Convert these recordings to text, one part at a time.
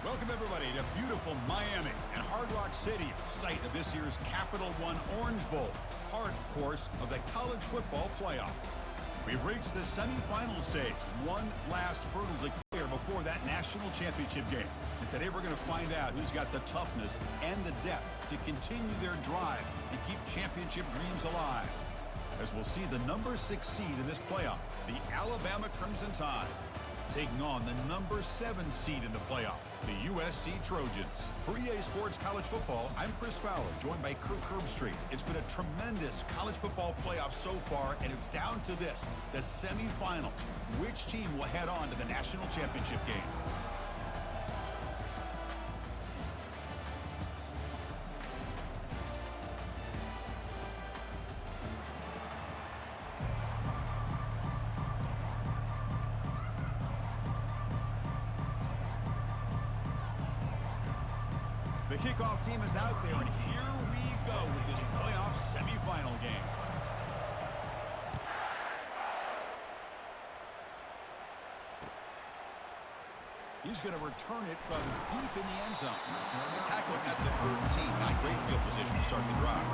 Welcome, everybody, to beautiful Miami and Hard Rock Stadium, site of this year's Capital One Orange Bowl, part, of course, of the college football playoff. We've reached the semifinal stage, one last hurdle to clear before that national championship game. And today we're going to find out who's got the toughness and the depth to continue their drive and keep championship dreams alive. As we'll see the number 6 seed in this playoff, the Alabama Crimson Tide, taking on the number 7 seed in the playoff, the USC Trojans. For EA Sports College Football, I'm Chris Fowler, joined by Kirk Herbstreit. It's been a tremendous college football playoff so far, and it's down to this, the semifinals. Which team will head on to the national championship game? The kickoff team is out there, and here we go with this playoff semifinal game. He's going to return it from deep in the end zone. Tackle at the 13. Not great field position to start the drive.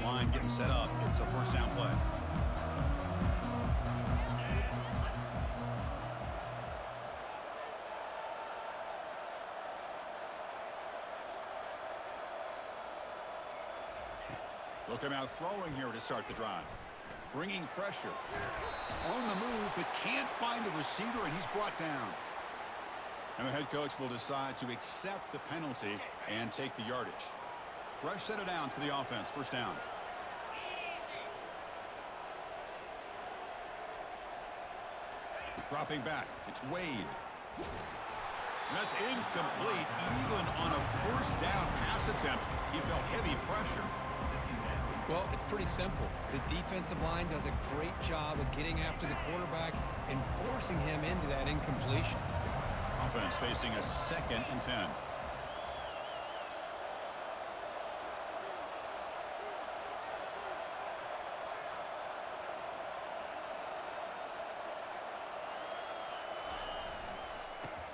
Line getting set up. It's a first down play. Look him out throwing here to start the drive. Bringing pressure. On the move, but can't find a receiver, and he's brought down. And the head coach will decide to accept the penalty and take the yardage. Fresh set of downs for the offense. First down. Dropping back. It's Wade. That's incomplete. Even on a first down pass attempt, he felt heavy pressure. Well, it's pretty simple. The defensive line does a great job of getting after the quarterback and forcing him into that incompletion. Offense facing a 2nd and 10.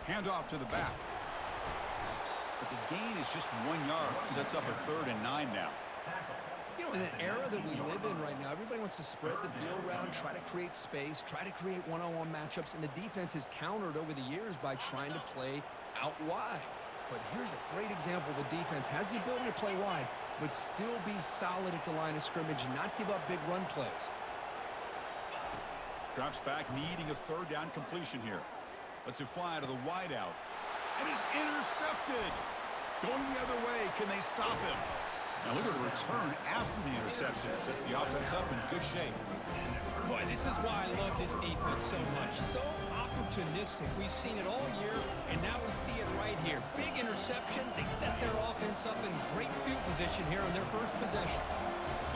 Handoff to the back. But the gain is just 1 yard. Sets up a 3rd and 9 now. You know, in an era that we live in right now, everybody wants to spread the field around, try to create space, try to create one-on-one matchups, and the defense is countered over the years by trying to play out wide. But here's a great example of a defense has the ability to play wide, but still be solid at the line of scrimmage and not give up big run plays. Drops back, needing a 3rd down completion here. Lets it fly to the wideout. And he's intercepted. Going the other way. Can they stop him? Now look at the return after the interception. Sets the offense up in good shape. Boy, this is why I love this defense so much. So opportunistic. We've seen it all year, and now we see it right here. Big interception. They set their offense up in great field position here on their first possession.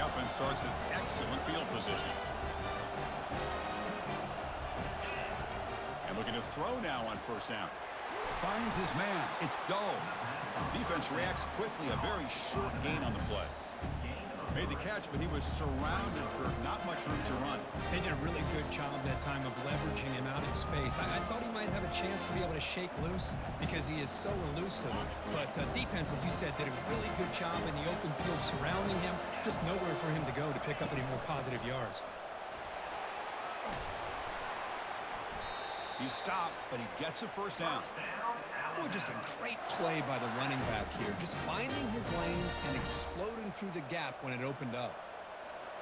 The offense starts with excellent field position. Looking to throw now on first down. Finds his man. It's Dull. Defense reacts quickly. A very short gain on the play. Made the catch, but he was surrounded for not much room to run. They did a really good job that time of leveraging him out in space. I thought he might have a chance to be able to shake loose because he is so elusive. But defense, as you said, did a really good job in the open field surrounding him. Just nowhere for him to go to pick up any more positive yards. He's stopped, but he gets a first down. Oh, just a great play by the running back here. Just finding his lanes and exploding through the gap when it opened up.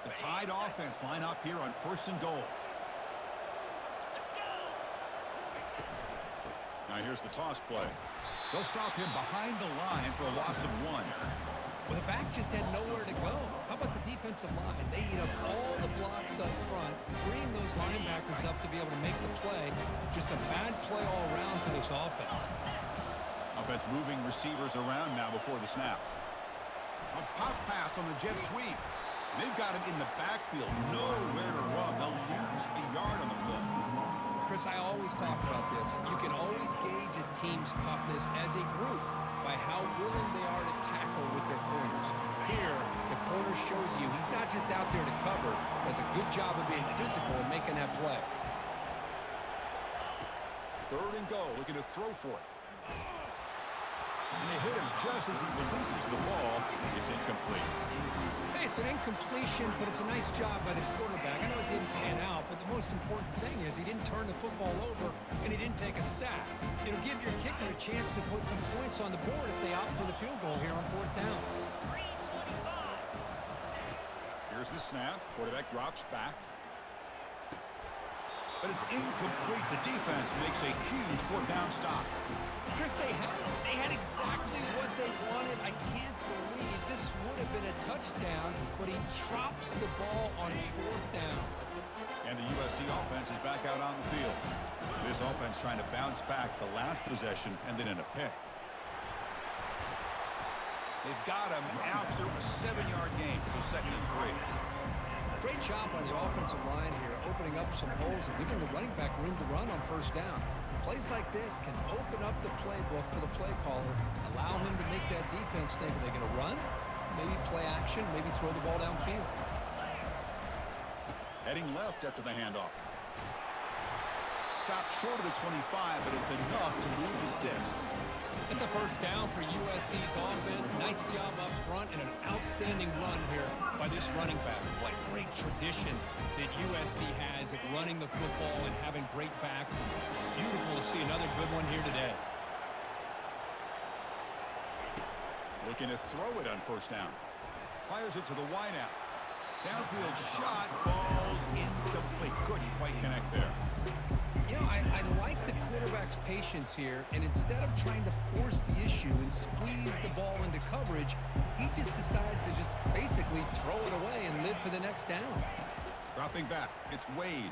The Tide offense line up here on 1st and goal. Now here's the toss play. They'll stop him behind the line for a loss of 1. Well, the back just had nowhere to go. How about the defensive line? They eat up all the blocks up front, freeing those linebackers up to be able to make the play. Just a bad play all around for this offense. Offense moving receivers around now before the snap. A pop pass on the jet sweep. They've got him in the backfield. Nowhere to run. They'll lose a yard on the play. Chris, I always talk about this. You can always gauge a team's toughness as a group by how willing they are to tackle with their not just out there to cover, does a good job of being physical and making that play. 3rd and goal, looking to throw for it. And they hit him just as he releases the ball. It's incomplete. Hey, it's an incompletion, but it's a nice job by the quarterback. I know it didn't pan out, but the most important thing is he didn't turn the football over and he didn't take a sack. It'll give your kicker a chance to put some points on the board if they opt for the field goal here on 4th down. Here's the snap. Quarterback drops back. But it's incomplete. The defense makes a huge 4th down stop. Chris, they had exactly what they wanted. I can't believe this would have been a touchdown, but he drops the ball on 4th down. And the USC offense is back out on the field. This offense trying to bounce back the last possession and then in a pick. They've got him after a 7-yard gain, so 2nd and 3. Great job on the offensive line here, opening up some holes and giving the running back room to run on 1st down. Plays like this can open up the playbook for the play caller, allow him to make that defense think, are they going to run? Maybe play action, maybe throw the ball downfield. Heading left after the handoff. Stopped short of the 25, but it's enough to move the sticks. It's a 1st down for USC's offense. Nice job up front and an outstanding run here by this running back. What great tradition that USC has of running the football and having great backs. It's beautiful to see another good one here today. Looking to throw it on 1st down. Fires it to the wideout. Downfield shot falls incomplete. Couldn't quite connect there. You know, I like the quarterback's patience here, and instead of trying to force the issue and squeeze the ball into coverage, he just decides to just basically throw it away and live for the next down. Dropping back, it's Wade.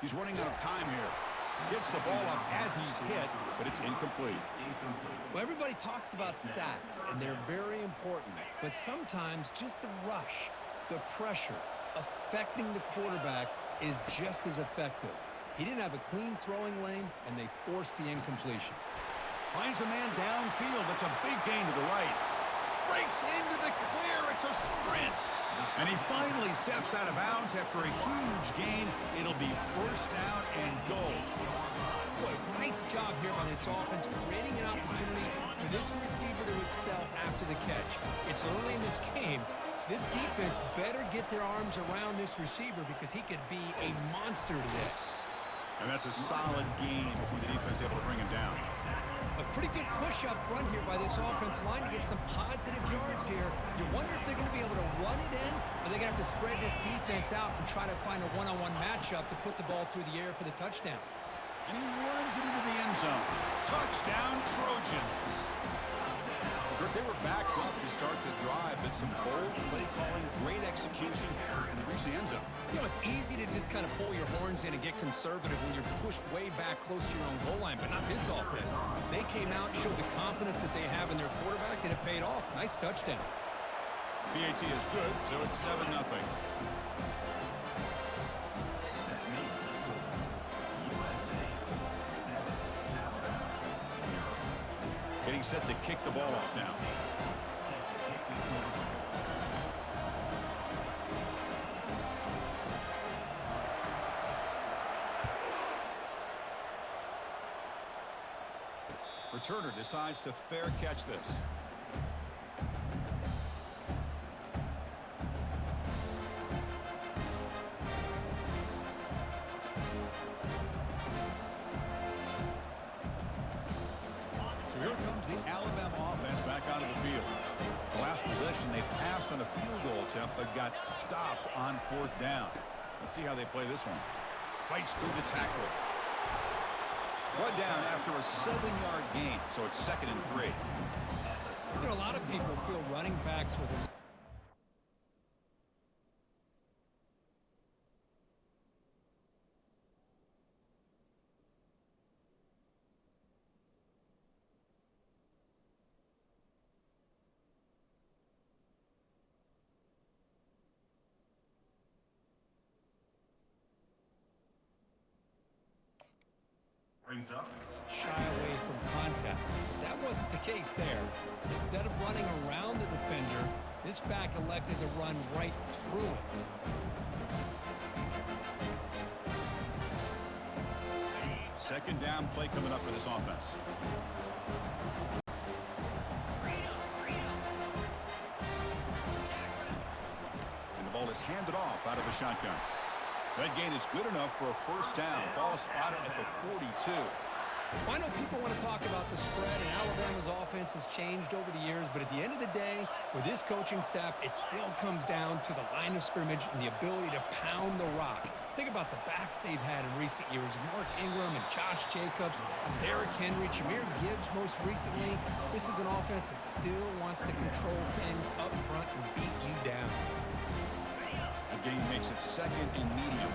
He's running out of time here. Gets the ball up as he's hit, but it's incomplete. Well, everybody talks about sacks, and they're very important, but sometimes just the rush, the pressure, affecting the quarterback is just as effective. He didn't have a clean throwing lane, and they forced the incompletion. Finds a man downfield. That's a big gain to the right. Breaks into the clear. It's a sprint. And he finally steps out of bounds after a huge gain. It'll be 1st down and goal. Boy, nice job here by this offense, creating an opportunity for this receiver to excel after the catch. It's early in this game, so this defense better get their arms around this receiver because he could be a monster today. And that's a solid game before the defense is able to bring him down. A pretty good push up front here by this offense line to get some positive yards here. You wonder if they're going to be able to run it in, or they're going to have to spread this defense out and try to find a one-on-one matchup to put the ball through the air for the touchdown. And he runs it into the end zone. Touchdown, Trojans. They were backed up to start the drive, but some bold play calling, great execution, and they reached the end zone. You know, it's easy to just kind of pull your horns in and get conservative when you're pushed way back close to your own goal line, but not this offense. They came out and showed the confidence that they have in their quarterback, and it paid off. Nice touchdown. PAT is good, so it's 7-0. Getting set to kick the ball off now. Returner decides to fair catch this. So here comes the Alabama offense back onto the field. The last possession, they passed on a field goal attempt, but got stopped on 4th down. Let's see how they play this one. Fights through the tackle. One down after a 7-yard gain, so it's 2nd and 3. You know, a lot of people feel running backs with a shy away from contact. That wasn't the case there. Instead of running around the defender, This back elected to run right through it. Second down play coming up for this offense. And the ball is handed off out of the shotgun. That gain is good enough for a first down. Ball spotted at the 42. I know people want to talk about the spread, and Alabama's offense has changed over the years, but at the end of the day, with this coaching staff, it still comes down to the line of scrimmage and the ability to pound the rock. Think about the backs they've had in recent years. Mark Ingram and Josh Jacobs, Derrick Henry, Jahmyr Gibbs most recently. This is an offense that still wants to control things up front and beat you down. The game makes it second and medium.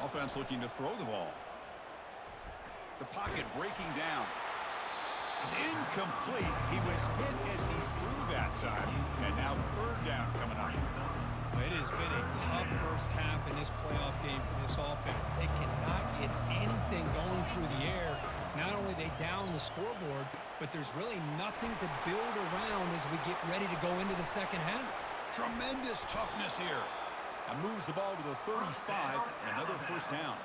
Offense looking to throw the ball. The pocket breaking down. It's incomplete. He was hit as he threw that time. And now third down coming up. It has been a tough first half in this playoff game for this offense. They cannot get anything going through the air. Not only they down the scoreboard, but there's really nothing to build around as we get ready to go into the second half. Tremendous toughness here. And moves the ball to the 35 and another first down.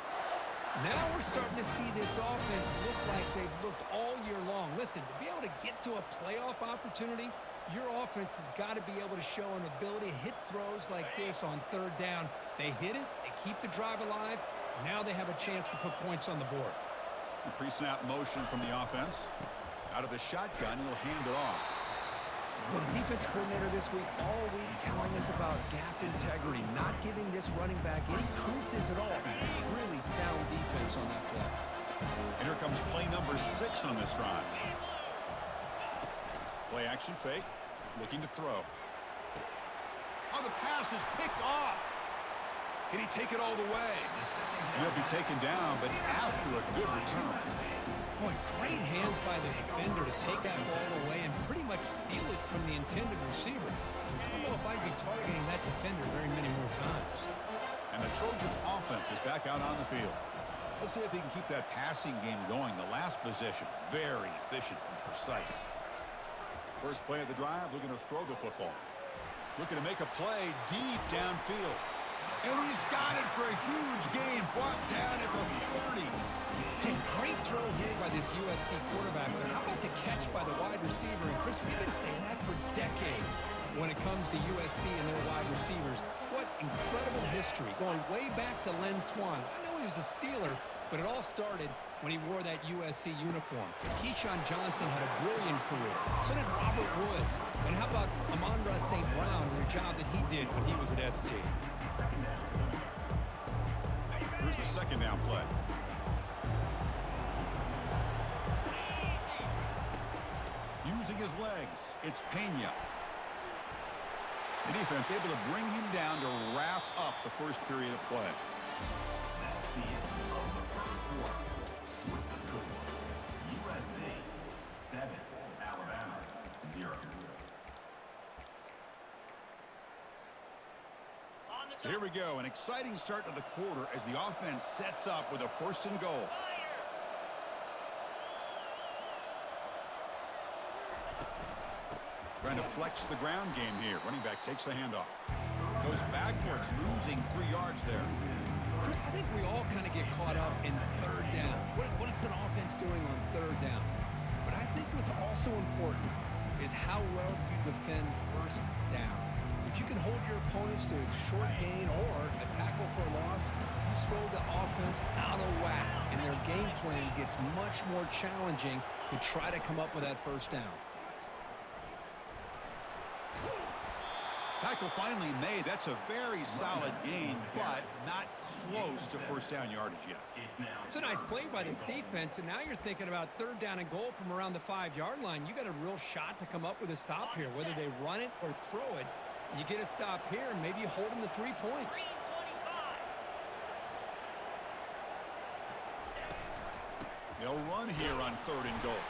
Now we're starting to see this offense look like they've looked all year long. Listen, to be able to get to a playoff opportunity, your offense has got to be able to show an ability to hit throws like this on third down. They hit it, they keep the drive alive. Now they have a chance to put points on the board. Pre-snap motion from the offense. Out of the shotgun, he'll hand it off. Well, the defense coordinator this week all week telling us about gap integrity, not giving this running back any creases at all. Really sound defense on that play. And here comes play number 6 on this drive. Play action fake, looking to throw. Oh, the pass is picked off. Can he take it all the way? And he'll be taken down, but after a good return. Boy, great hands by the defender to take that ball away and pretty much steal it from the intended receiver. I don't know if I'd be targeting that defender very many more times. And the Trojans' offense is back out on the field. Let's see if they can keep that passing game going. The last possession, very efficient and precise. First play of the drive, looking to throw the football. Looking to make a play deep downfield. And he's got it for a huge gain, brought down at the 30. Hey, great throw here by this USC quarterback, but how about the catch by the wide receiver? And Chris, we've been saying that for decades when it comes to USC and their wide receivers. What incredible history, going way back to Len Swan. I know he was a Steeler, but it all started when he wore that USC uniform. Keyshawn Johnson had a brilliant career. So did Robert Woods. And how about Amon-Ra St. Brown and the job that he did when he was at SC? Here's the second down play. Using his legs, it's Pena. The defense able to bring him down to wrap up the first period of play. USC 7, Alabama 0. So here we go, an exciting start to the quarter as the offense sets up with a first and goal. Trying to flex the ground game here. Running back takes the handoff. Goes backwards, losing 3 yards there. Chris, I think we all kind of get caught up in third down. What is an offense doing on third down? But I think what's also important is how well you defend first down. If you can hold your opponents to a short gain or a tackle for a loss, you throw the offense out of whack, and their game plan gets much more challenging to try to come up with that first down. Tackle finally made. That's a very solid gain, but not close to first down yardage yet. It's a nice play by this defense, and now you're thinking about third down and goal from around the 5-yard line. You got a real shot to come up with a stop here. Whether they run it or throw it, you get a stop here, and maybe you hold them to 3 points. They'll run here on third and goal.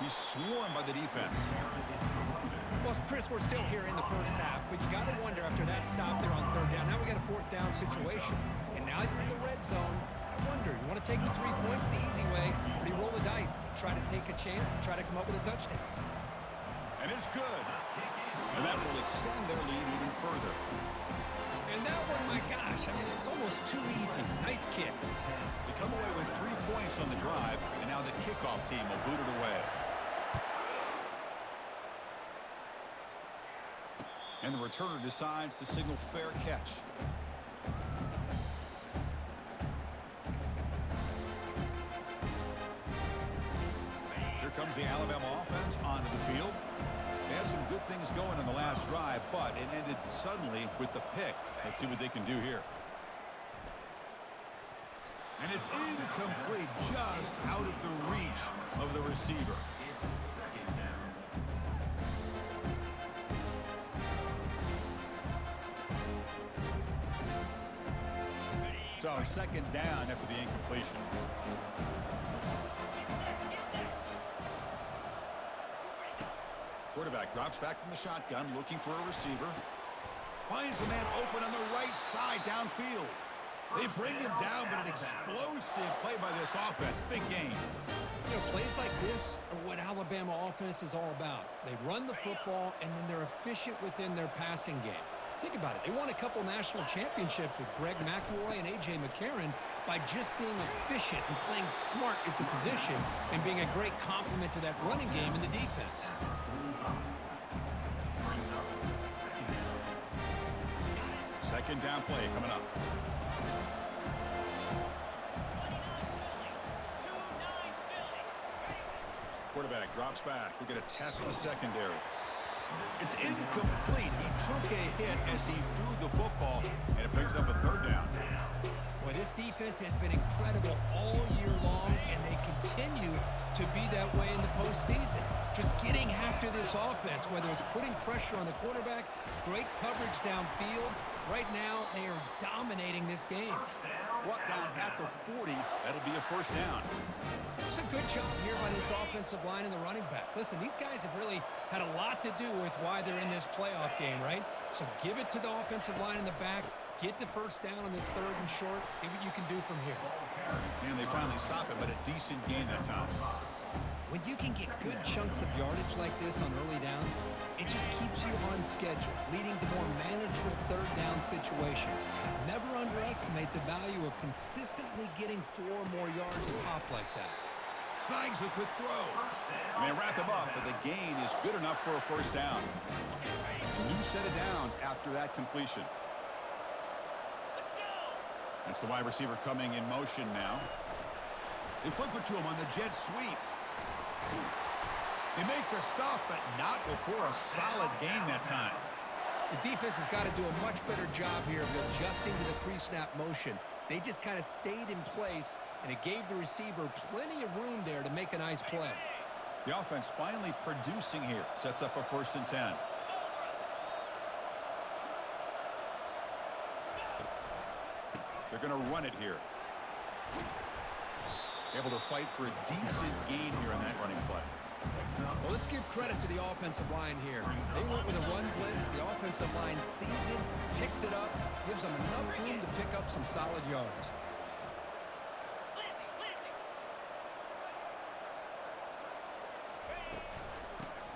He's swarmed by the defense. Well, Chris, we're still here in the first half, but you got to wonder after that stop there on third down. Now we got a fourth down situation, and now you're in the red zone. You got to wonder, you want to take the 3 points the easy way, or do you roll the dice, try to try to take a chance and try to come up with a touchdown. And it's good. And that will extend their lead even further. And that one, my gosh, I mean, it's almost too easy. Nice kick. They come away with 3 points on the drive, and now the kickoff team will boot it away. And the returner decides to signal fair catch. Here comes the Alabama offense onto the field. They had some good things going in the last drive, but it ended suddenly with the pick. Let's see what they can do here. And it's incomplete, just out of the reach of the receiver. So 2nd down after the incompletion. Quarterback drops back from the shotgun, looking for a receiver. Finds a man open on the right side downfield. They bring him down, but an explosive play by this offense. Big game. You know, plays like this are what Alabama offense is all about. They run the football, and then they're efficient within their passing game. Think about it. They won a couple national championships with Greg McElroy and A.J. McCarron by just being efficient and playing smart at the position and being a great complement to that running game in the defense. Second down play coming up. Quarterback drops back. We're going to test the secondary. It's incomplete. He took a hit as he threw the football, and it brings up a 3rd down. Well, this defense has been incredible all year long, and they continue to be that way in the postseason. Just getting after this offense, whether it's putting pressure on the quarterback, great coverage downfield. Right now, they are dominating this game. Brought down after 40. That'll be a 1st down. It's a good job here by this offensive line and the running back. Listen, these guys have really had a lot to do with why they're in this playoff game, right? So give it to the offensive line in the back. Get the 1st down on this 3rd and short. See what you can do from here. And they finally stop it, but a decent gain that time. When you can get good chunks of yardage like this on early downs, it just keeps you on schedule, leading to more manageable 3rd down situations. Never underestimate the value of consistently getting 4 more yards a pop like that. Slangs the quick throw. And they wrap him up, but the gain is good enough for a 1st down. A new set of downs after that completion. That's the wide receiver coming in motion now. They flip it to him on the jet sweep. They make the stop, but not before a solid gain that time. The defense has got to do a much better job here of adjusting to the pre-snap motion. They just kind of stayed in place, and it gave the receiver plenty of room there to make a nice play. The offense finally producing here. Sets up a 1st and 10. They're going to run it here. Able to fight for a decent gain here in that running play. Well, let's give credit to the offensive line here. They went with a run blitz. The offensive line sees it, picks it up, gives them enough room to pick up some solid yards.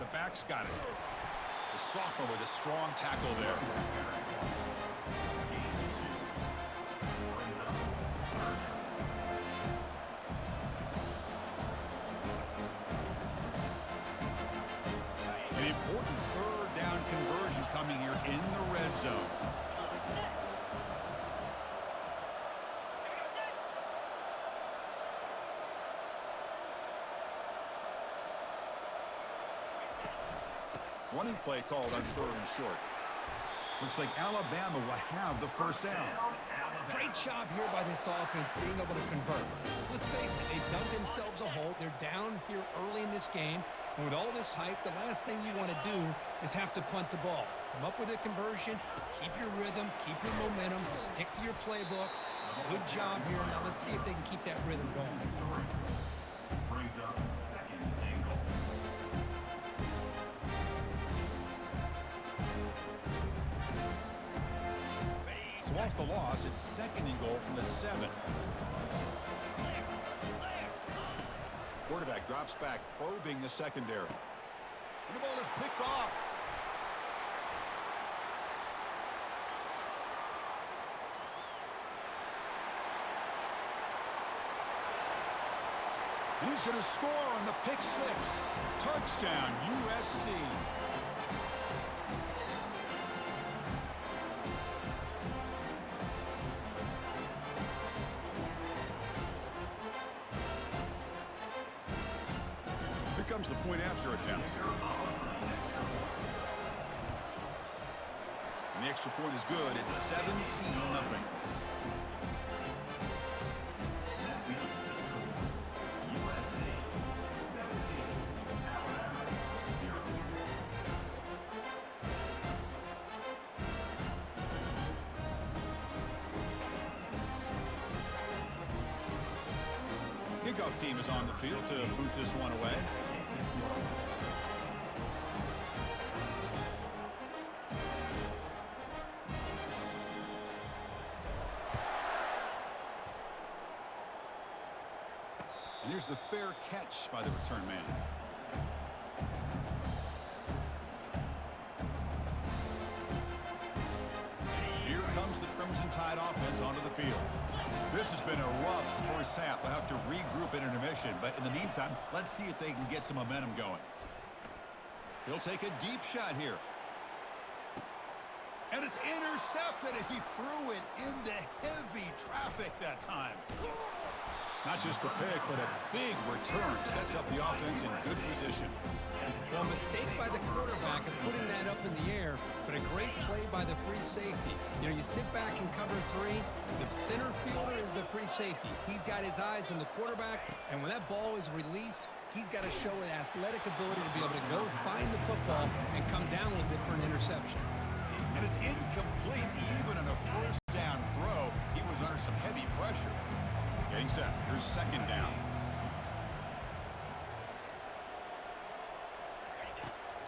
The back's got it. The sophomore with a strong tackle there. An important 3rd down conversion coming here in the red zone. Running play called on 3rd and short. Looks like Alabama will have the 1st down. Great job here by this offense being able to convert. Let's face it, they've dug themselves a hole. They're down here early in this game. And with all this hype, the last thing you want to do is have to punt the ball. Come up with a conversion, keep your rhythm, keep your momentum, stick to your playbook. Good job here. Now let's see if they can keep that rhythm going. Brings up 2nd and goal. So off the loss, it's 2nd and goal from the 7. Quarterback drops back, probing the secondary. And the ball is picked off. And he's going to score on the pick six. Touchdown, USC. Here comes the point after attempt. And the extra point is good. It's 17-0. Kickoff team is on the field to boot this one away. And here's the fair catch by the return man. Here comes the Crimson Tide offense onto the field. This has been a rough first half. They'll have to regroup at intermission, but in the meantime, let's see if they can get some momentum going. He'll take a deep shot here. And it's intercepted as he threw it into heavy traffic that time. Not just the pick, but a big return sets up the offense in good position. Well, a mistake by the quarterback of putting that up in the air, but a great play by the free safety. You know, you sit back and cover three. The center fielder is the free safety. He's got his eyes on the quarterback, and when that ball is released, he's got to show an athletic ability to be able to go find the football and come down with it for an interception. And it's incomplete even on a first down throw. He was under some heavy pressure. Getting set. Here's second down.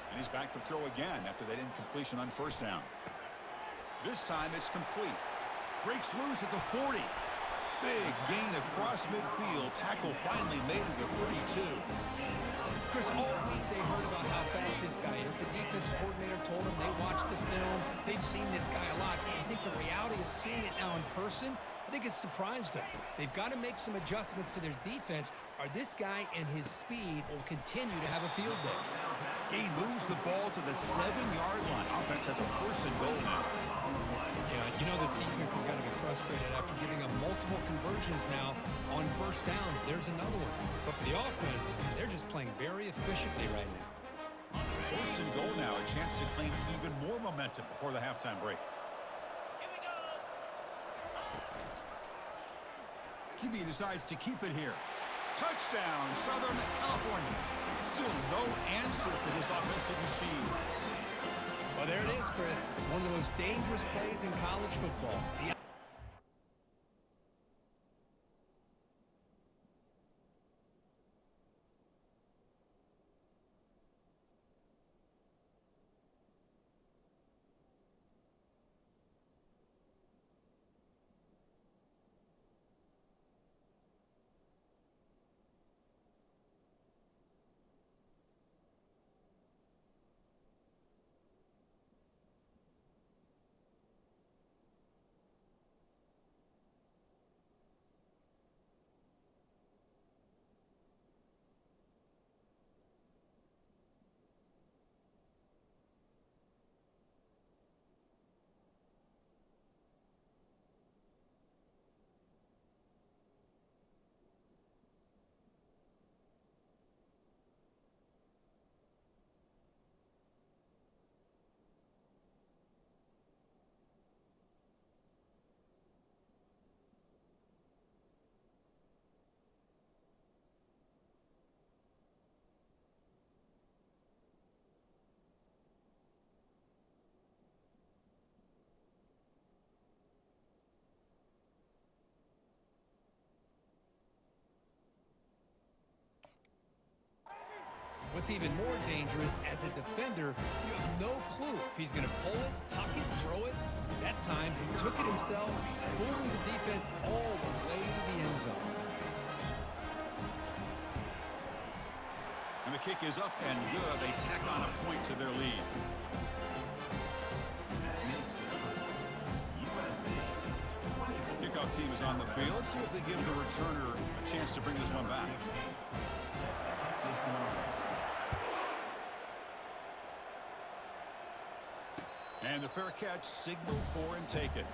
And he's back to throw again after that incompletion on first down. This time it's complete. Breaks loose at the 40. Big gain across midfield. Tackle finally made to the 32. Chris, all week they heard about how fast this guy is. The defensive coordinator told them they watched the film. They've seen this guy a lot. And I think the reality of seeing it now in person, I think it's surprised them. They've got to make some adjustments to their defense, or this guy and his speed will continue to have a field day. He moves the ball to the 7-yard line. Offense has a first and goal now. Yeah, you know this defense is going to be frustrated after giving them multiple conversions now on first downs. There's another one. But for the offense, they're just playing very efficiently right now. First and goal now, a chance to claim even more momentum before the halftime break. QB decides to keep it here. Touchdown, Southern California. Still no answer for this offensive machine. Well, there it is, Chris. One of the most dangerous plays in college football. What's even more dangerous, as a defender, you have no clue if he's going to pull it, tuck it, throw it. That time, he took it himself, fooling the defense all the way to the end zone. And the kick is up and good. They tack on a point to their lead. Kickoff team is on the field. Let's see if they give the returner a chance to bring this one back. And the fair catch, signal for and take it.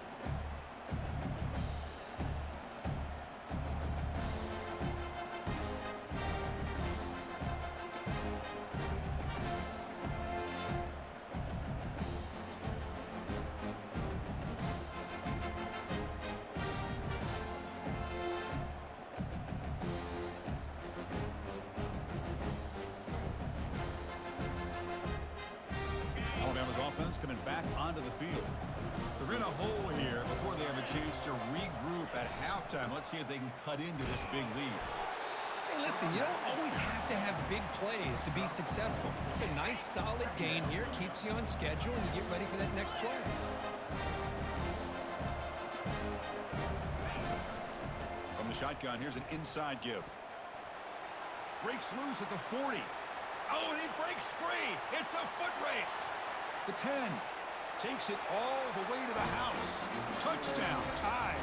Offense coming back onto the field. They're in a hole here before they have a chance to regroup at halftime. Let's see if they can cut into this big lead. Hey, listen, you don't always have to have big plays to be successful. It's a nice, solid gain here. Keeps you on schedule, and you get ready for that next play. From the shotgun, here's an inside give. Breaks loose at the 40. Oh, and he breaks free. It's a foot race. The 10 takes it all the way to the house. Touchdown, tie.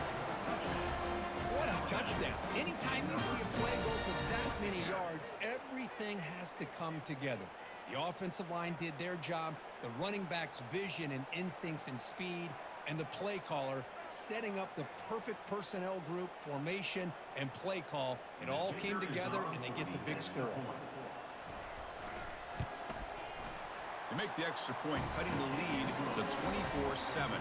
What a touchdown. Anytime you see a play go for that many yards, everything has to come together. The offensive line did their job, the running back's vision and instincts and speed, and the play caller setting up the perfect personnel group, formation, and play call. It all came together, and they get the big score. They make the extra point, cutting the lead to 24-7.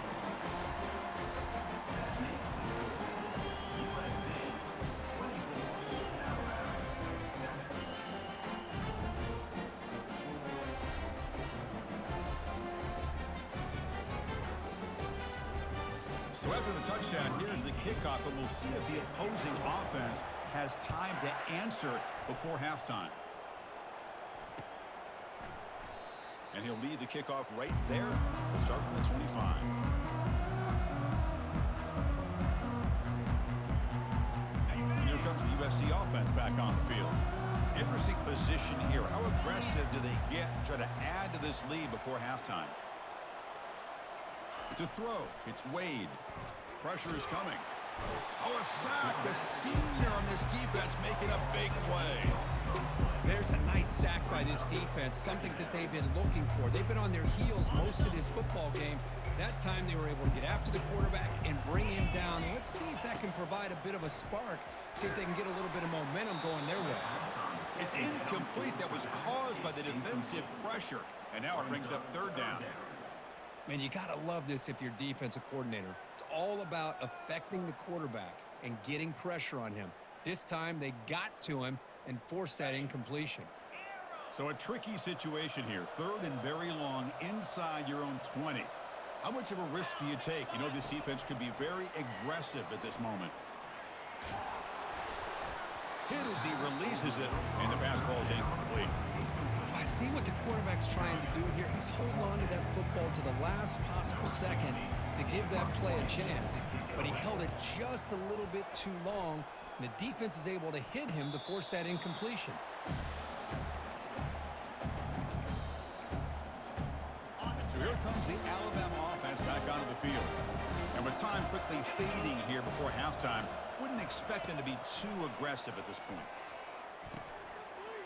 So after the touchdown, here's the kickoff, and we'll see if the opposing offense has time to answer before halftime. And he'll lead the kickoff right there. We'll start from the 25. And here comes the USC offense back on the field. Interesting position here. How aggressive do they get and try to add to this lead before halftime? To throw, it's Wade. Pressure is coming. Oh, a sack. The senior on this defense making a big play. There's a nice sack by this defense, something that they've been looking for. They've been on their heels most of this football game. That time they were able to get after the quarterback and bring him down. Let's see if that can provide a bit of a spark, see if they can get a little bit of momentum going their way. It's incomplete. That was caused by the defensive pressure. And now it brings up third down. Man, you got to love this if you're defensive coordinator. It's all about affecting the quarterback and getting pressure on him. This time they got to him and forced that incompletion. So a tricky situation here. Third and very long inside your own 20. How much of a risk do you take? You know this defense could be very aggressive at this moment. Hit as he releases it, and the pass ball is incomplete. I see what the quarterback's trying to do here. He's holding on to that football to the last possible second to give that play a chance. But he held it just a little bit too long. And the defense is able to hit him to force that incompletion. So here comes the Alabama offense back onto the field. And with time quickly fading here before halftime, wouldn't expect them to be too aggressive at this point.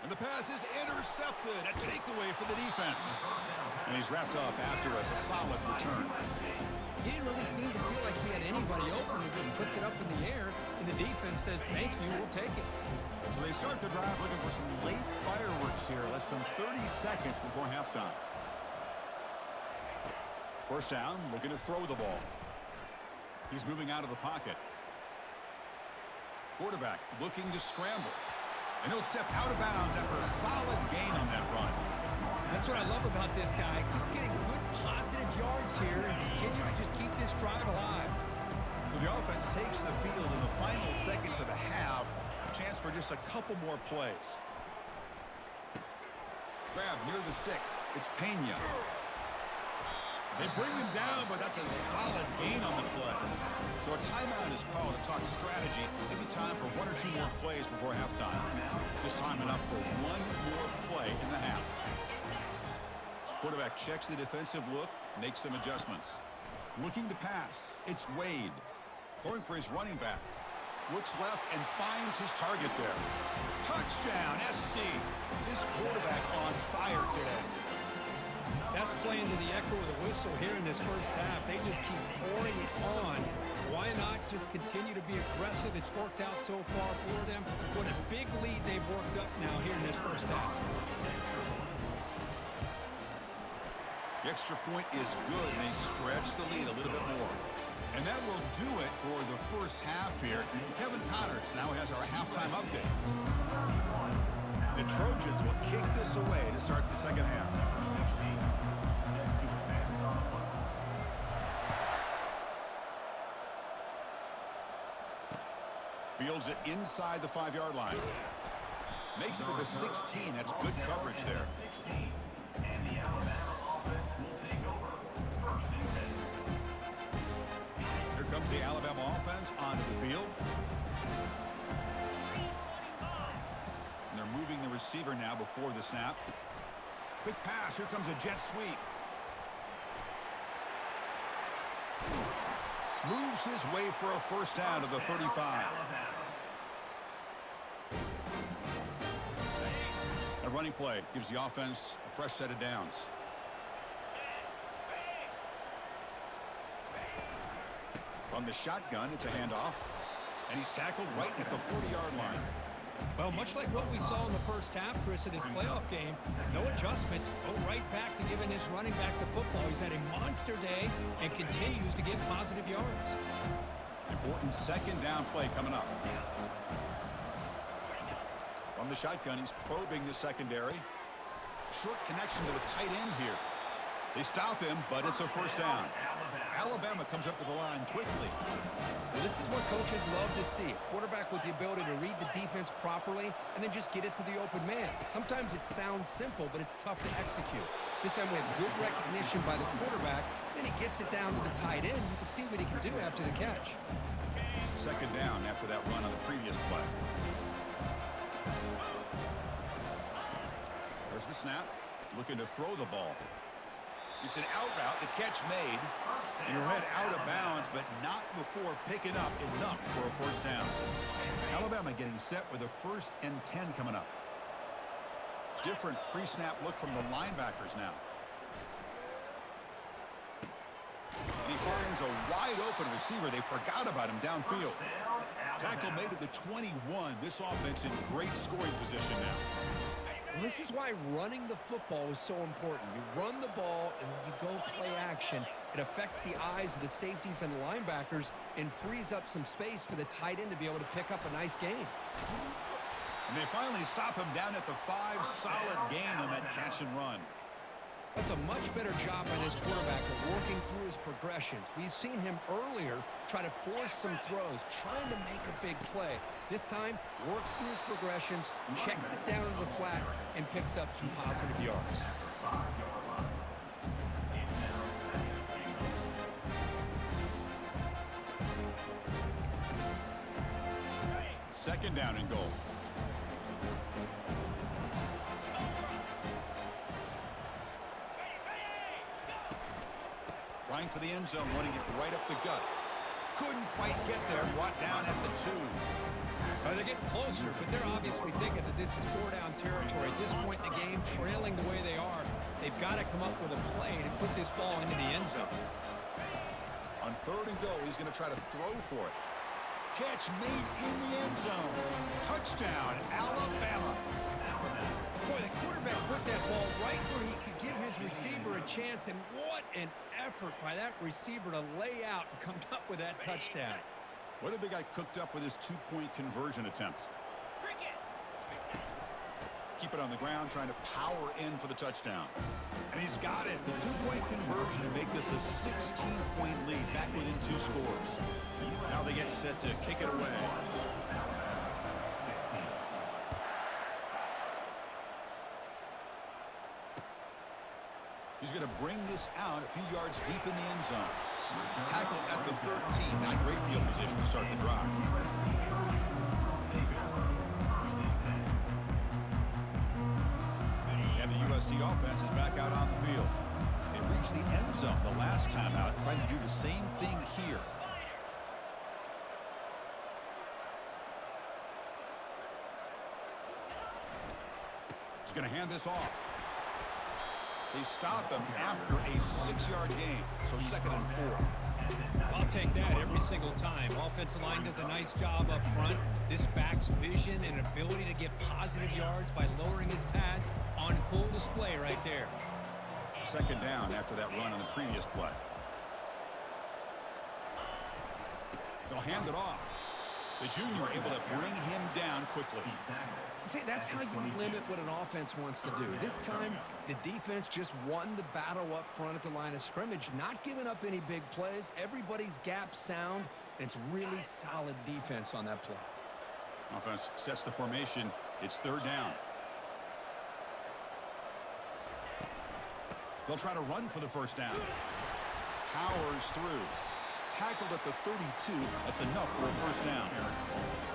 And the pass is intercepted. A takeaway for the defense. And he's wrapped up after a solid return. He didn't really seem to feel like he had anybody open. He just puts it up in the air, and the defense says, thank you, we'll take it. So they start the drive looking for some late fireworks here, less than 30 seconds before halftime. First down, looking to throw the ball. He's moving out of the pocket. Quarterback looking to scramble. And he'll step out of bounds after a solid gain on that run. That's what I love about this guy. Just getting good positive yards here and continue to just keep this drive alive. So the offense takes the field in the final seconds of the half. Chance for just a couple more plays. Grab near the sticks. It's Pena. They bring him down, but that's a solid gain on the play. So a timeout is called to talk strategy. Maybe time for one or two more plays before halftime. Just time enough for one more play in the half. Quarterback checks the defensive look, makes some adjustments. Looking to pass. It's Wade. Throwing for his running back. Looks left and finds his target there. Touchdown, SC. This quarterback on fire today. That's playing to the echo of the whistle here in this first half. They just keep pouring it on. Why not just continue to be aggressive? It's worked out so far for them. What a big lead they've worked up now here in this first half. The extra point is good, and they stretch the lead a little bit more. And that will do it for the first half here. Kevin Connors now has our halftime update. The Trojans will kick this away to start the second half. Fields it inside the 5-yard line. Makes it to the 16. That's good coverage there. And the Alabama offense will take over. First and 10. Here comes the Alabama offense onto the field. And they're moving the receiver now before the snap. Quick pass. Here comes a jet sweep. Moves his way for a first down to the 35. A running play gives the offense a fresh set of downs. From the shotgun, it's a handoff. And he's tackled right at the 40-yard line. Well, much like what we saw in the first half, Chris, in his playoff game, no adjustments. Go right back to giving his running back the football. He's had a monster day and continues to get positive yards. Important second down play coming up. From the shotgun, he's probing the secondary. Short connection to the tight end here. They stop him, but it's a first down. Alabama comes up to the line quickly. Well, this is what coaches love to see. A quarterback with the ability to read the defense properly and then just get it to the open man. Sometimes it sounds simple, but it's tough to execute. This time we have good recognition by the quarterback. Then he gets it down to the tight end. You can see what he can do after the catch. Second down after that run on the previous play. There's the snap. Looking to throw the ball. It's an out route. The catch made. And he'll head out of bounds, but not before picking up enough for a first down. Alabama getting set with a 1st and 10 coming up. Different pre-snap look from the linebackers now. And he finds a wide open receiver. They forgot about him downfield. Tackle made at the 21. This offense in great scoring position now. Well, this is why running the football is so important. You run the ball, and then you go play action. It affects the eyes of the safeties and the linebackers and frees up some space for the tight end to be able to pick up a nice gain. And they finally stop him down at the 5. Solid gain on that catch and run. That's a much better job by this quarterback of working through his progressions. We've seen him earlier try to force some throws, trying to make a big play. This time, works through his progressions, checks it down to the flat, and picks up some positive yards. Second down and goal. Trying for the end zone, running it right up the gut. Couldn't quite get there, brought down at the 2. They're getting closer, but they're obviously thinking that this is 4-down territory. At this point in the game, trailing the way they are, they've got to come up with a play to put this ball into the end zone. On 3rd and goal, he's going to try to throw for it. Catch made in the end zone. Touchdown, Alabama. Boy, the quarterback put that ball right where he could give his receiver a chance, and what an effort by that receiver to lay out and come up with that touchdown. What have they got cooked up with this 2-point conversion attempt? Keep it on the ground, trying to power in for the touchdown. And he's got it. The 2-point conversion to make this a 16-point lead, back within 2 scores. Now they get set to kick it away. He's going to bring this out a few yards deep in the end zone. Tackle at the 13. Not great field position to start the drive. And the USC offense is back out on the field. They reached the end zone the last time out, trying to do the same thing here. He's going to hand this off. They stop him after a 6-yard gain, so 2nd and 4. I'll take that every single time. Offensive line does a nice job up front. This back's vision and ability to get positive yards by lowering his pads on full display right there. 2nd down after that run on the previous play. They'll hand it off. The junior able to bring him down quickly. See, that's how you limit what an offense wants to do. This time, the defense just won the battle up front at the line of scrimmage, not giving up any big plays. Everybody's gap sound, and it's really solid defense on that play. Offense sets the formation. It's 3rd down. They'll try to run for the 1st down. Powers through. Tackled at the 32. That's enough for a 1st down.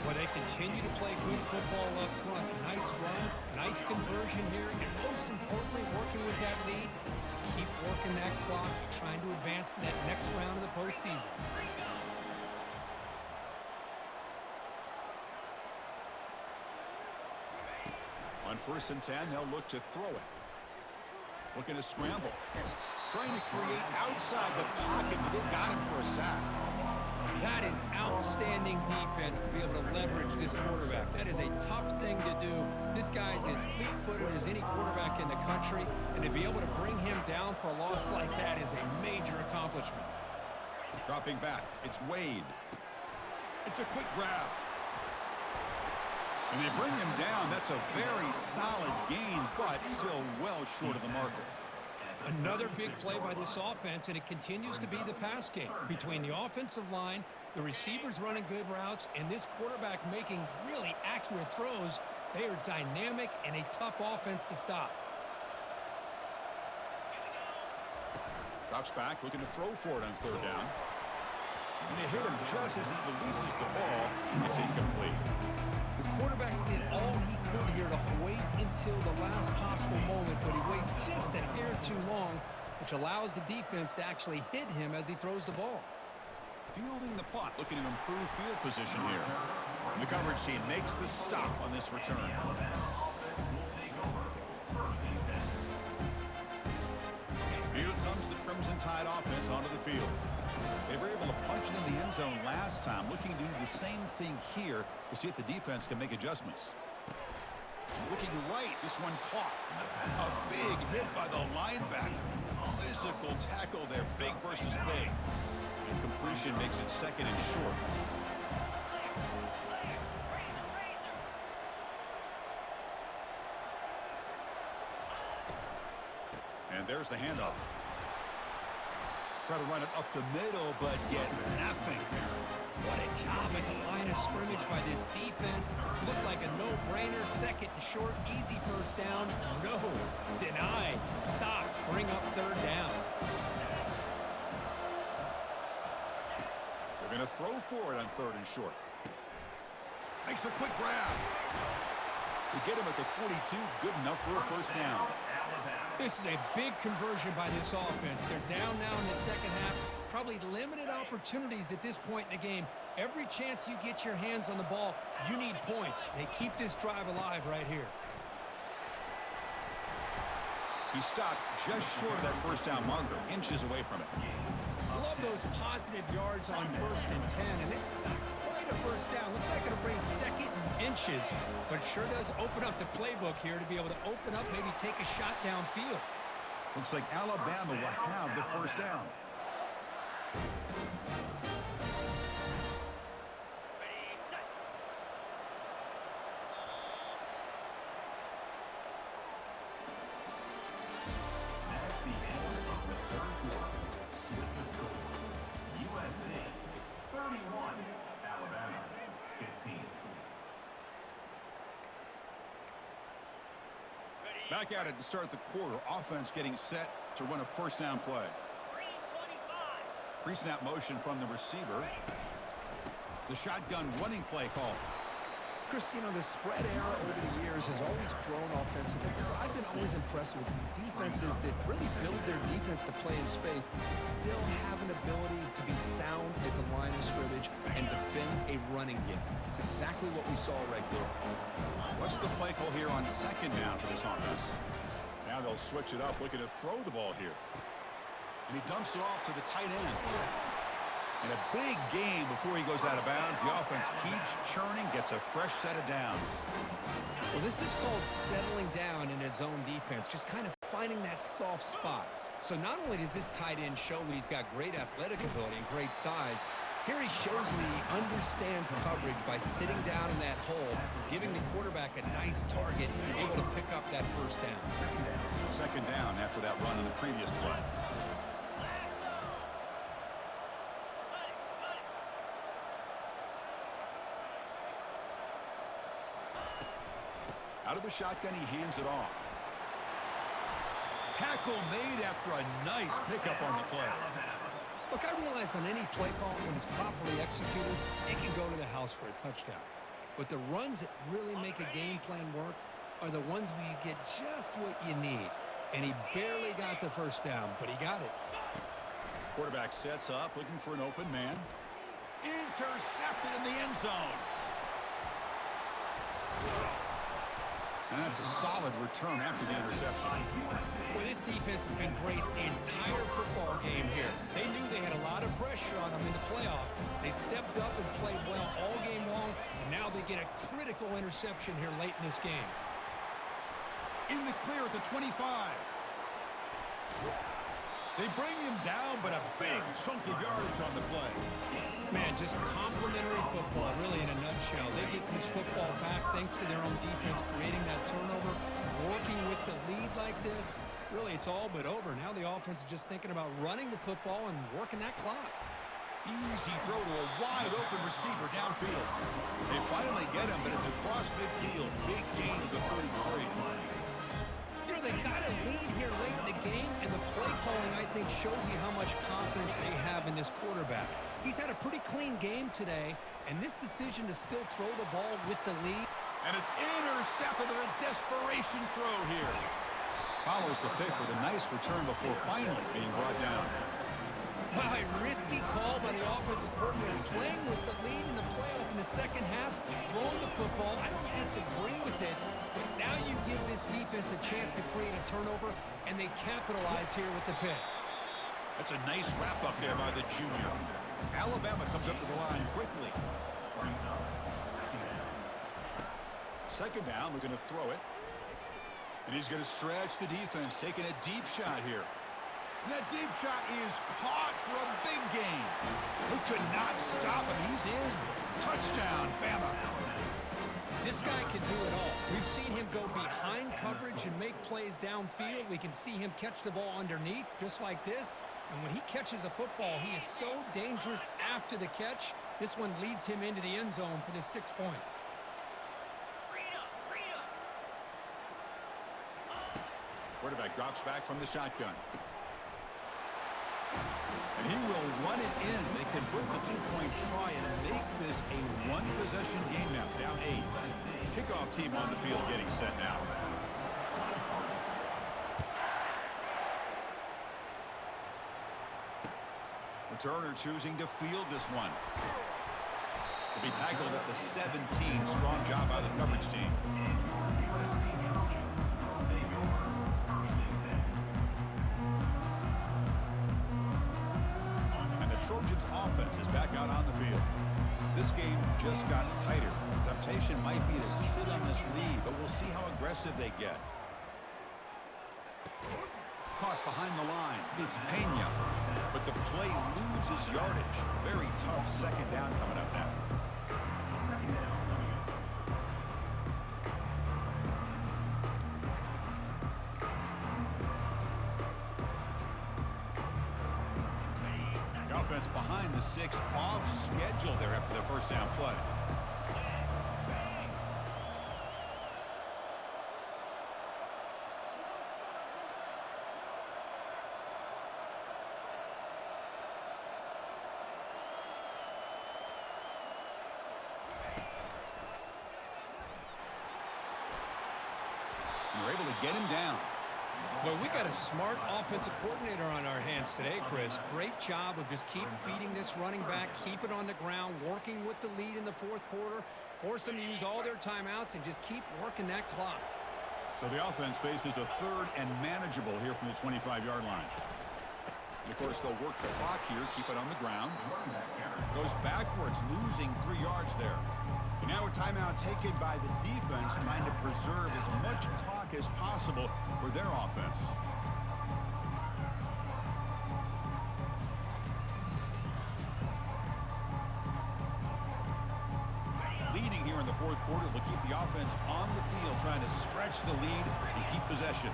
Well, they continue to play good football up front. Nice run, nice conversion here, and most importantly, working with that lead. Keep working that clock, trying to advance to that next round of the postseason. On 1st and 10, they'll look to throw it. Looking to scramble. Trying to create outside the pocket, but they've got him for a sack. That is outstanding defense to be able to leverage this quarterback. That is a tough thing to do. This guy's as fleet-footed as any quarterback in the country, and to be able to bring him down for a loss like that is a major accomplishment. Dropping back, it's Wade. It's a quick grab. And they bring him down. That's a very solid gain, but still well short of the marker. Another big play by this offense, and it continues to be the pass game. Between the offensive line, the receivers running good routes, and this quarterback making really accurate throws, they are dynamic and a tough offense to stop. Drops back, looking to throw for it on 3rd down. And they hit him just as he releases the ball. It's incomplete. The quarterback did all he could here to wait until the last possible moment, but he waits just a hair too long, which allows the defense to actually hit him as he throws the ball. Fielding the punt, looking to improve field position here. And the coverage team makes the stop on this return. Here comes the Crimson Tide offense onto the field. They were able to punch it in the end zone last time, looking to do the same thing here to see if the defense can make adjustments. Looking right, this one caught. A big hit by the linebacker. Physical tackle there, big versus big. And completion makes it 2nd and short. And there's the handoff. Try to run it up the middle, but get nothing. What a job at the line of scrimmage by this defense. Looked like a no-brainer. 2nd and short, easy 1st down. No, denied, stopped, bring up 3rd down. They're going to throw for it on 3rd and short. Makes a quick grab. They get him at the 42, good enough for a 1st down. This is a big conversion by this offense. They're down now in the 2nd half. Probably limited opportunities at this point in the game. Every chance you get your hands on the ball, you need points. They keep this drive alive right here. He stopped just short of that 1st down marker, inches away from it. I love those positive yards on 1st and 10, and it's not quite a 1st down. Looks like it'll bring 2nd and inches, but it sure does open up the playbook here to be able to open up, maybe take a shot downfield. Looks like Alabama will have the 1st down. That's the end of the 3rd quarter. With the score, USC 31, Alabama 15. Back at it to start the quarter. Offense getting set to run a first down play. Pre-snap motion from the receiver. The shotgun running play call. Chris, you know, the spread era over the years has always grown offensively. I've been always impressed with defenses that really build their defense to play in space, still have an ability to be sound at the line of scrimmage and defend a running game. It's exactly what we saw right there. What's the play call here on second down for this offense? Now they'll switch it up, looking to throw the ball here. And he dumps it off to the tight end. And a big game before he goes out of bounds. The offense keeps churning, gets a fresh set of downs. Well, this is called settling down in his own defense, just kind of finding that soft spot. So not only does this tight end show that he's got great athletic ability and great size, here he shows that he understands coverage by sitting down in that hole, giving the quarterback a nice target, able to pick up that first down. Second down after that run in the previous play. Out of the shotgun, he hands it off. Tackle made after a nice pickup on the play. Look, I realize on any play call, when it's properly executed, it can go to the house for a touchdown. But the runs that really make a game plan work are the ones where you get just what you need. And he barely got the first down, but he got it. Quarterback sets up, looking for an open man. Intercepted in the end zone. And that's a solid return after the interception. Well, this defense has been great the entire football game here. They knew they had a lot of pressure on them in the playoff. They stepped up and played well all game long, and now they get a critical interception here late in this game. In the clear at the 25. They bring him down, but a big chunk of yardage on the play. Man, just complimentary football, really, in a nutshell. They get this football back thanks to their own defense, creating that turnover, working with the lead like this. Really, it's all but over. Now the offense is just thinking about running the football and working that clock. Easy throw to a wide-open receiver downfield. They finally get him, but it's across midfield. Big gain to the 33. You know, they've got a lead here late in the game, and the play calling, I think, shows you how much confidence they have in this quarterback. He's had a pretty clean game today, and this decision to still throw the ball with the lead. And it's intercepted with a desperation throw here. Follows the pick with a nice return before finally being brought down. Wow, a risky call by the offensive coordinator, playing with the lead in the playoff in the second half, throwing the football. I don't disagree with it, but now you give this defense a chance to create a turnover, and they capitalize here with the pick. That's a nice wrap up there by the junior. Alabama comes up to the line quickly. Second down, we're going to throw it. And he's going to stretch the defense, taking a deep shot here. And that deep shot is caught for a big gain. He could not stop him. He's in. Touchdown, Bama. This guy can do it all. We've seen him go behind coverage and make plays downfield. We can see him catch the ball underneath, just like this. And when he catches a football, he is so dangerous after the catch. This one leads him into the end zone for the 6 points. Quarterback drops back from the shotgun. And he will run it in. They convert the two-point try and make this a one-possession game now, down 8. Kickoff team on the field getting set now. Returner choosing to field this one. To be tackled at the 17. Strong job by the coverage team. Trojans offense is back out on the field. This game just got tighter. Temptation might be to sit on this lead, but we'll see how aggressive they get. Caught behind the line. It's Pena. But the play loses yardage. Very tough second down coming up now. Offense behind the 6, off schedule there after the first down play. And they're able to get him down. Well, we got a smart offensive coordinator on our hands today, Chris. Great job of just keep feeding this running back, keep it on the ground, working with the lead in the fourth quarter, force them to use all their timeouts, and just keep working that clock. So the offense faces a third and manageable here from the 25-yard line. And, of course, they'll work the clock here, keep it on the ground. Goes backwards, losing 3 yards there. And now a timeout taken by the defense, trying to preserve as much clock as possible for their offense. Leading here in the fourth quarter, they'll keep the offense on the field, trying to stretch the lead and keep possession.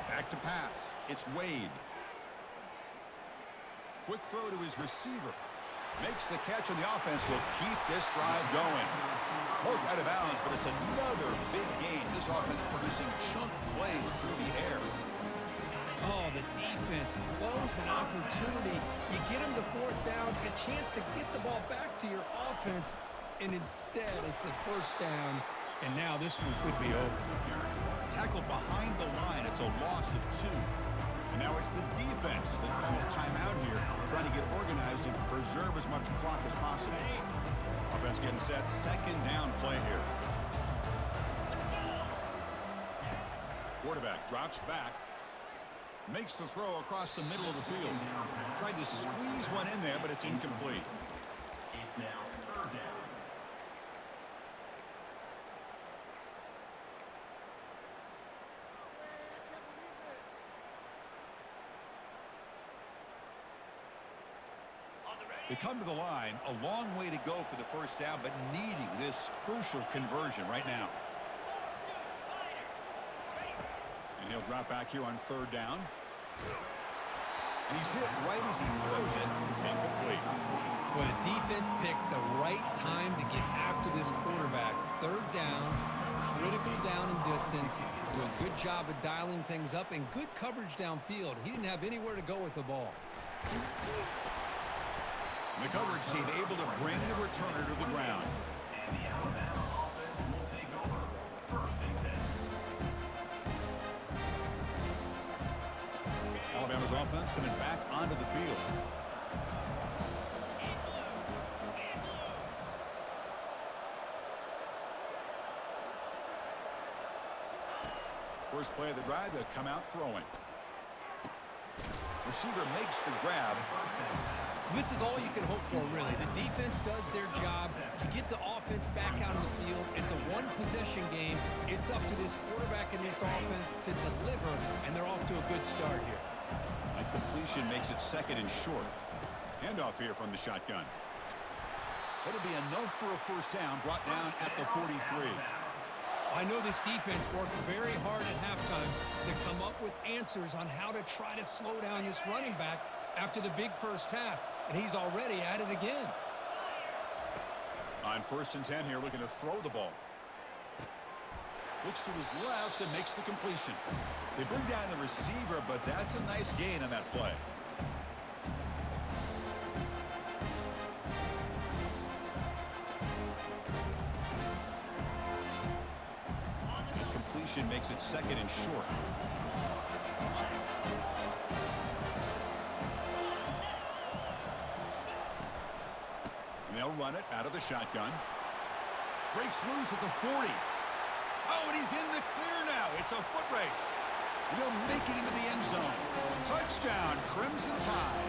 Back to pass. It's Wade. Quick throw to his receiver. Makes the catch, and the offense will keep this drive going. Broke out of bounds, but it's another big game. This offense producing chunk plays through the air. Oh, the defense blows an opportunity. You get them to fourth down, a chance to get the ball back to your offense, and instead it's a first down, and now this one could be over. Tackled behind the line. It's a loss of 2. And now it's the defense that calls timeout here, trying to get organized and preserve as much clock as possible. Offense getting set. Second down play here. Quarterback drops back. Makes the throw across the middle of the field. Tried to squeeze one in there, but it's incomplete. It's now third down. They come to the line, a long way to go for the first down, but needing this crucial conversion right now. And he'll drop back here on third down. And he's hit right as he throws it. Incomplete. Well, the defense picks the right time to get after this quarterback. Third down, critical down and distance. Do a good job of dialing things up and good coverage downfield. He didn't have anywhere to go with the ball. The coverage team able to bring the returner to the ground. And the Alabama offense will take over first and 10. Alabama's offense coming back onto the field. First play of the drive, they'll come out throwing. Receiver makes the grab. This is all you can hope for, really. The defense does their job. You get the offense back out on the field. It's a one-possession game. It's up to this quarterback and this offense to deliver, and they're off to a good start here. And completion makes it second and short. Handoff here from the shotgun. That'll be enough for a first down, brought down at the 43. I know this defense worked very hard at halftime to come up with answers on how to try to slow down this running back after the big first half, and he's already at it again. On first and 10 here, looking to throw the ball. Looks to his left and makes the completion. They bring down the receiver, but that's a nice gain on that play. And completion makes it second and short. They'll run it out of the shotgun. Breaks loose at the 40. Oh, and he's in the clear now. It's a foot race. And he'll make it into the end zone. Touchdown, Crimson Tide.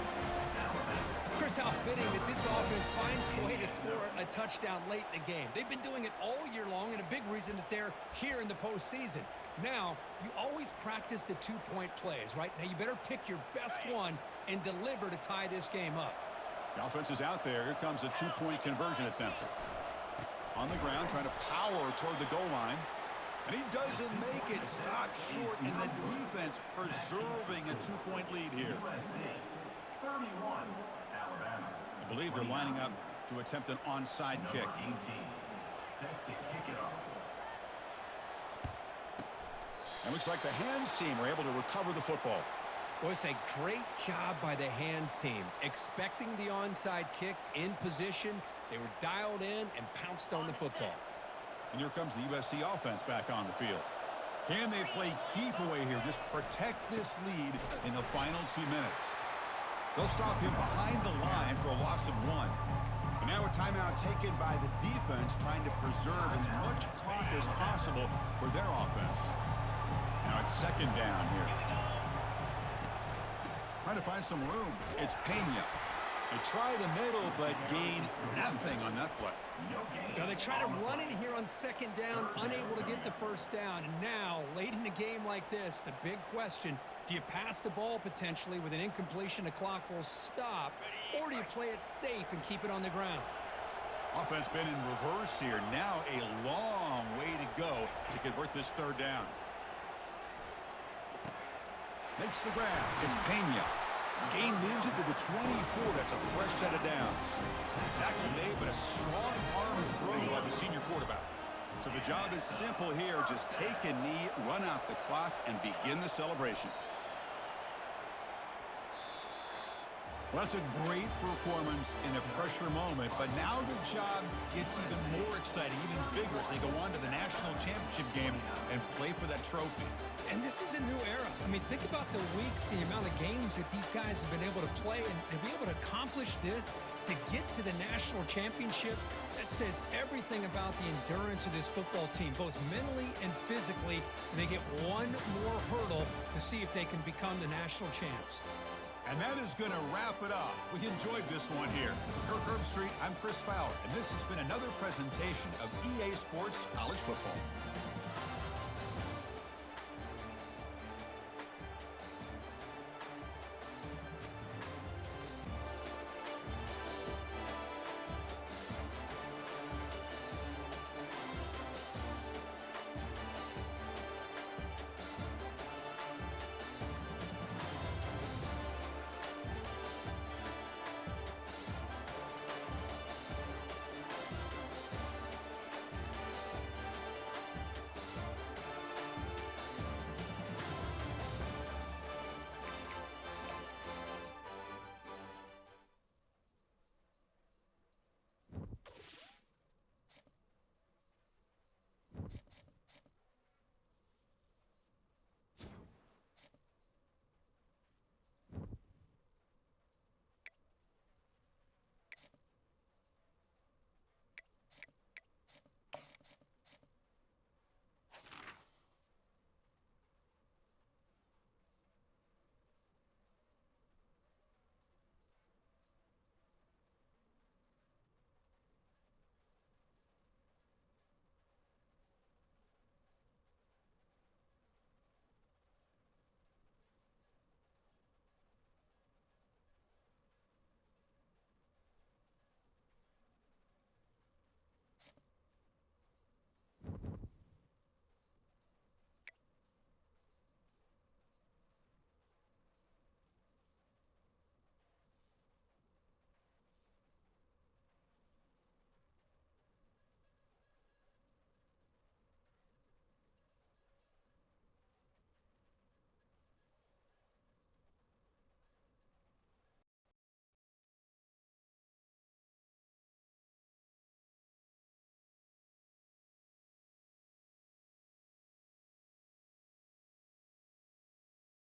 Chris, how fitting that this offense finds a way to score a touchdown late in the game. They've been doing it all year long, and a big reason that they're here in the postseason. Now, you always practice the two-point plays, right? Now, you better pick your best one and deliver to tie this game up. The offense is out there. Here comes a two-point conversion attempt. On the ground, trying to power toward the goal line. And he doesn't make it. Stop short, and the defense preserving a two-point lead here. USC 31, Alabama. I believe they're lining up to attempt an onside kick. Number 18, set to kick it off. And looks like the hands team are able to recover the football. Well, it's a great job by the hands team. Expecting the onside kick in position, they were dialed in and pounced on the football. And here comes the USC offense back on the field. Can they play keep away here? Just protect this lead in the final 2 minutes. They'll stop him behind the line for a loss of 1. And now a timeout taken by the defense, trying to preserve as much clock as possible for their offense. Now it's second down here. Trying to find some room. It's Pena. They try the middle, but gain nothing on that play. Now they try to run it here on second down, unable to get the first down. And now, late in a game like this, the big question, do you pass the ball potentially with an incompletion, the clock will stop, or do you play it safe and keep it on the ground? Offense been in reverse here. Now a long way to go to convert this third down. Makes the grab. It's Pena. Gain moves it to the 24. That's a fresh set of downs. Tackle made, but a strong arm throw by the senior quarterback. So the job is simple here. Just take a knee, run out the clock, and begin the celebration. Well, that's a great performance in a pressure moment, but now the job gets even more exciting, even bigger as they go on to the national championship game and play for that trophy. And this is a new era. I mean, think about the weeks, the amount of games that these guys have been able to play, and to be able to accomplish this, to get to the national championship, that says everything about the endurance of this football team, both mentally and physically. And they get one more hurdle to see if they can become the national champs. And that is going to wrap it up. We enjoyed this one here. For Kirk Herbstreit, I'm Chris Fowler, and this has been another presentation of EA Sports College Football.